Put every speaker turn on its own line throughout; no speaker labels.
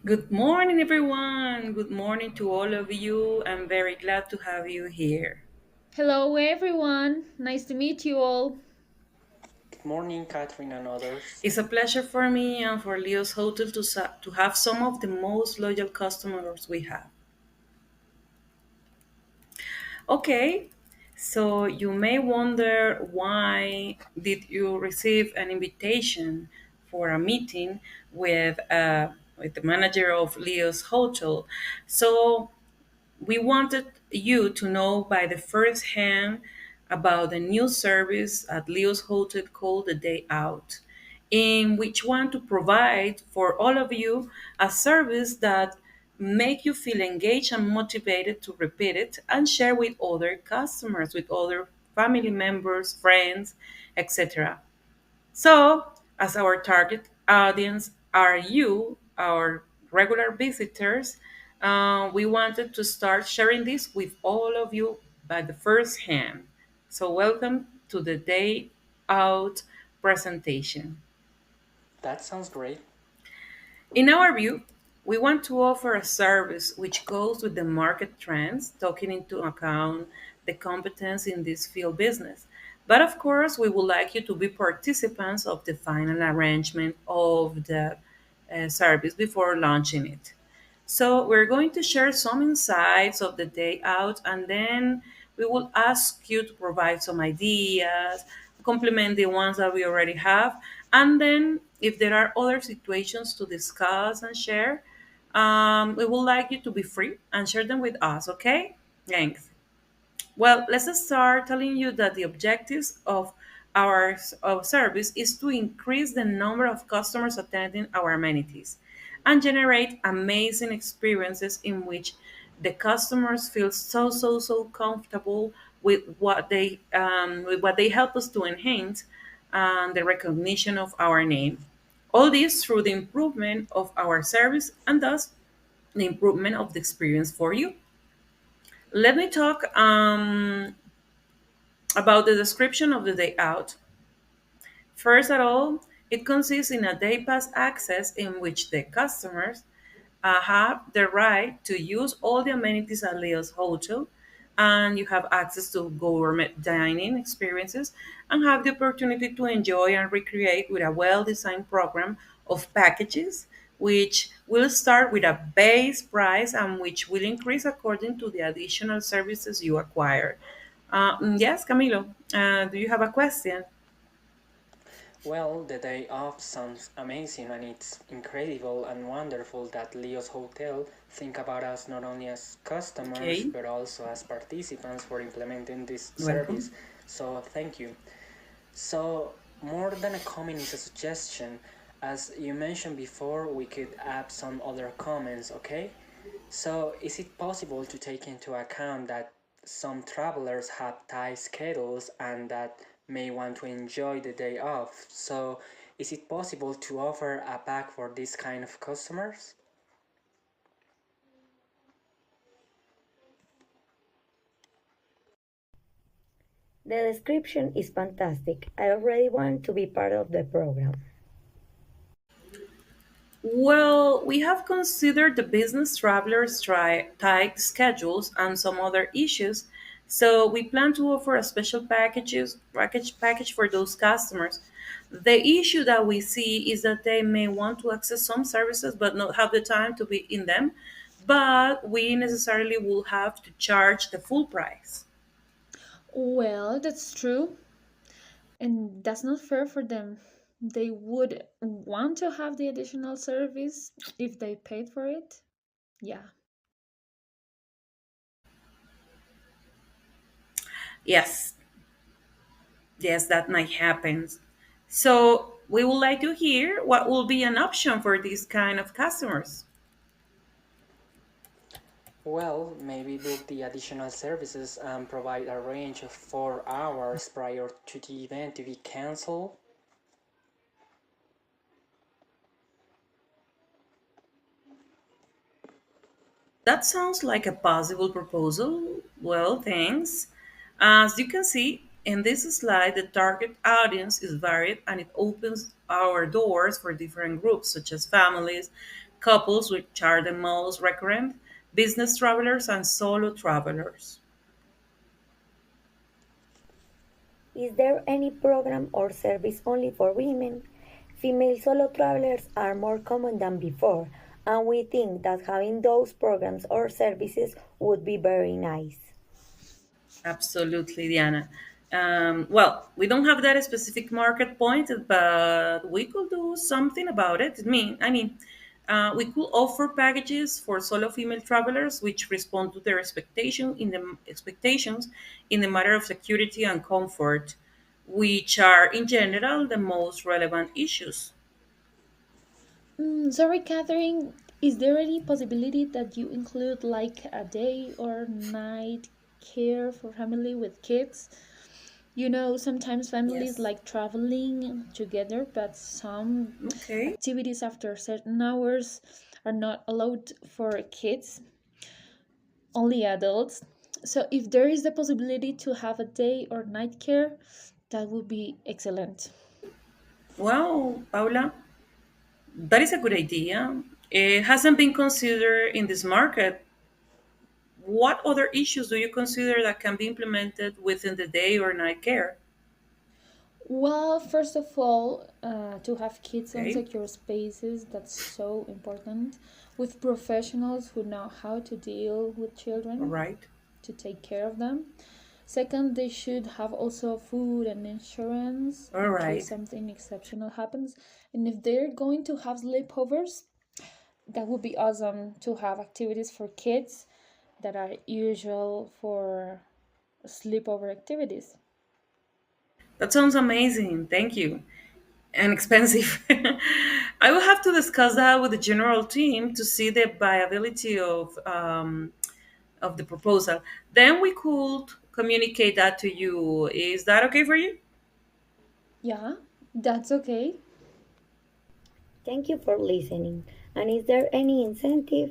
Good morning, everyone. Good morning to all of you. I'm very glad to have you here.
Hello, everyone. Nice to meet you all.
Good morning, Catherine and others.
It's a pleasure for me and for Leo's Hotel to have some of the most loyal customers we have. Okay, so you may wonder why did you receive an invitation for a meeting with the manager of Leo's Hotel? So we wanted you to know by the first hand about the new service at Leo's Hotel called The Day Out, in which want to provide for all of you a service that make you feel engaged and motivated to repeat it and share with other customers, with other family members, friends, etc. So, as our target audience are you, our regular visitors, we wanted to start sharing this with all of you by the first hand. So, welcome to the Day Out presentation.
That sounds great.
In our view, we want to offer a service which goes with the market trends, taking into account the competence in this field business. But of course, we would like you to be participants of the final arrangement of the service before launching it. So, we're going to share some insights of the day out, and then we will ask you to provide some ideas, complement the ones that we already have, and then if there are other situations to discuss and share, we would like you to be free and share them with us, okay? Thanks. Well, let's start telling you that the objectives of our service is to increase the number of customers attending our amenities and generate amazing experiences in which the customers feel so comfortable with what they help us to enhance the recognition of our name. All this through the improvement of our service and thus the improvement of the experience for you. Let me talk about the description of the day out. First of all, it consists in a day pass access in which the customers have the right to use all the amenities at Leo's Hotel, and you have access to gourmet dining experiences and have the opportunity to enjoy and recreate with a well designed program of packages which will start with a base price and which will increase according to the additional services you acquire. Yes, Camilo, do you have a question?
Well, the day off sounds amazing and it's incredible and wonderful that Leo's Hotel think about us not only as customers
Okay,
but also as participants for implementing this service.
welcome.
So thank you. So more than a comment is a suggestion. As you mentioned before, we could add some other comments, okay? So, is it possible to take into account that some travelers have tight schedules and that may want to enjoy the day off? So, is it possible to offer a pack for this kind of customers?
The description is fantastic. I already want to be part of the program.
Well, we have considered the business travelers' tight schedules and some other issues, so we plan to offer a special package for those customers. The issue that we see is that they may want to access some services but not have the time to be in them, but we necessarily will have to charge the full price.
Well, that's true, and that's not fair for them. They would want to have the additional service if they paid for it. Yeah.
Yes, yes, that might happen. So we would like to hear what will be an option for these kind of customers.
Well, maybe book the additional services and provide a range of 4 hours prior to the event to be cancelled.
That sounds like a possible proposal. Well, thanks. As you can see in this slide, the target audience is varied and it opens our doors for different groups, such as families, couples, which are the most recurrent, business travelers, and solo travelers.
Is there any program or service only for women? Female solo travelers are more common than before, and we think that having those programs or services would be very nice.
Absolutely, Diana. Well, we don't have that specific market point, but we could do something about it. We could offer packages for solo female travelers which respond to their expectations in the matter of security and comfort, which are in general the most relevant issues.
Sorry, Catherine, is there any possibility that you include like a day or night care for family with kids? You know, sometimes families
Yes.
like traveling together, but some
Okay.
activities after certain hours are not allowed for kids, only adults. So, if there is the possibility to have a day or night care, that would be excellent.
Well, Paula, that is a good idea. It hasn't been considered in this market. What other issues do you consider that can be implemented within the day or night care?
Well, first of all, to have kids on
Okay.
secure spaces, that's so important, with professionals who know how to deal with
All
children,
right.
to take care of them. Second, they should have also food and insurance
All
in case
right.
something exceptional happens. And if they're going to have sleepovers, that would be awesome to have activities for kids that are usual for sleepover activities.
That sounds amazing. Thank you. And expensive. I will have to discuss that with the general team to see the viability of the proposal. Then we could communicate that to you. Is that okay for you?
Yeah, that's okay.
Thank you for listening. And is there any incentive,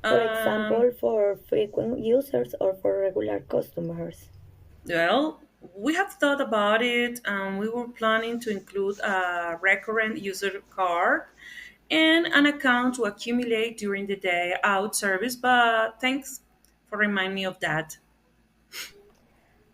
for
Um,
example, for frequent users or for regular customers?
Well, we have thought about it and we were planning to include a recurrent user card and an account to accumulate during the day out service, but thanks for reminding me of that.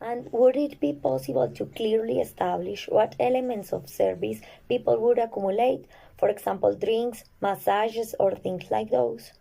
And would it be possible to clearly establish what elements of service people would accumulate? For example, drinks, massages, or things like those?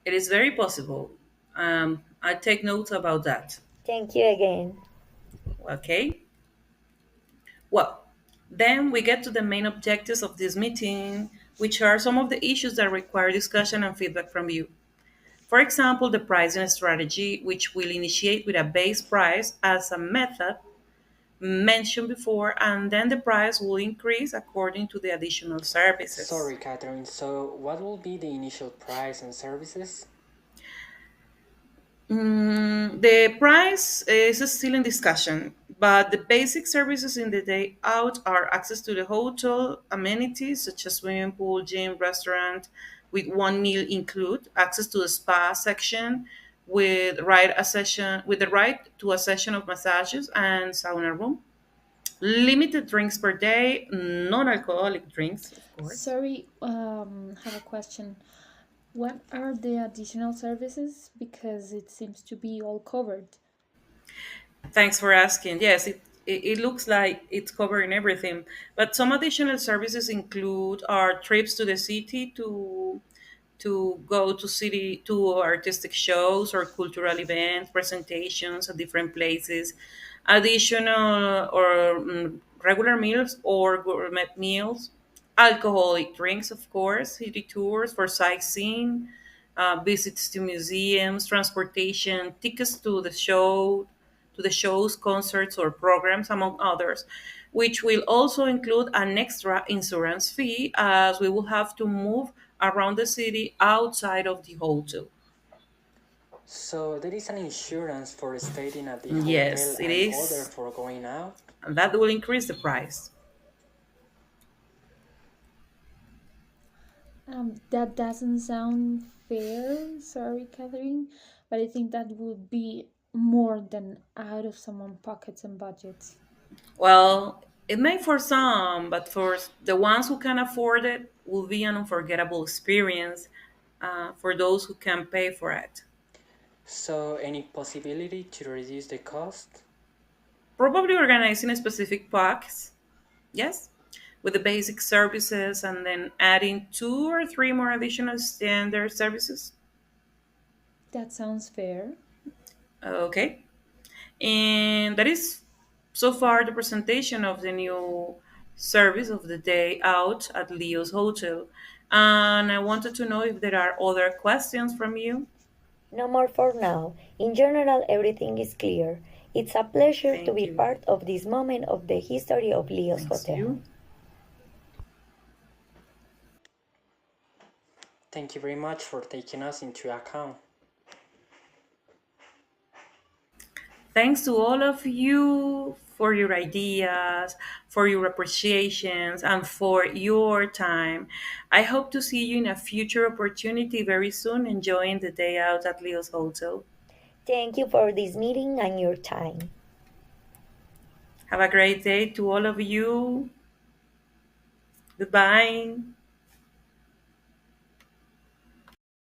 It is very possible. I take notes about that.
Thank you again.
Okay. Well, then we get to the main objectives of this meeting, which are some of the issues that require discussion and feedback from you. For example, the pricing strategy, which will initiate with a base price as a method mentioned before, and then the price will increase according to the additional services.
Sorry, Catherine. So, what will be the initial price and services?
The price is still in discussion, but the basic services in the day out are access to the hotel amenities such as swimming pool, gym, restaurant, with one meal include, access to the spa section with the right to a session of massages and sauna room, limited drinks per day, non-alcoholic drinks, of course.
Sorry, have a question. What are the additional services? Because it seems to be all covered.
Thanks for asking. Yes, it looks like it's covering everything. But some additional services include our trips to the city to go to city to artistic shows or cultural events, presentations at different places, additional or regular meals or gourmet meals, alcoholic drinks, of course, city tours for sightseeing, visits to museums, transportation, tickets to the shows, concerts, or programs, among others, which will also include an extra insurance fee as we will have to move around the city outside of the hotel.
So, there is an insurance for staying at the hotel
Yes, it
and other
is.
for going out?
And that will increase the price.
That doesn't sound fair. Sorry, Catherine, but I think that would be more than out of someone's pockets and budgets.
Well, It may for some, but for the ones who can afford it, will be an unforgettable experience for those who can pay for it.
So, any possibility to reduce the cost?
Probably organizing specific packs, yes, with the basic services and then adding two or three more additional standard services.
That sounds fair.
Okay. And that is so far the presentation of the new service of the day out at Leo's Hotel. And I wanted to know if there are other questions from you.
No more for now. In general, everything is clear. It's a pleasure to
Thank
be
you.
part of this moment of the history of Leo's
Thanks
Hotel.
you.
Thank you very much for taking us into account.
Thanks to all of you for your ideas, for your appreciations, and for your time. I hope to see you in a future opportunity very soon, enjoying the day out at Leo's Hotel.
Thank you for this meeting and your time.
Have a great day to all of you. Goodbye.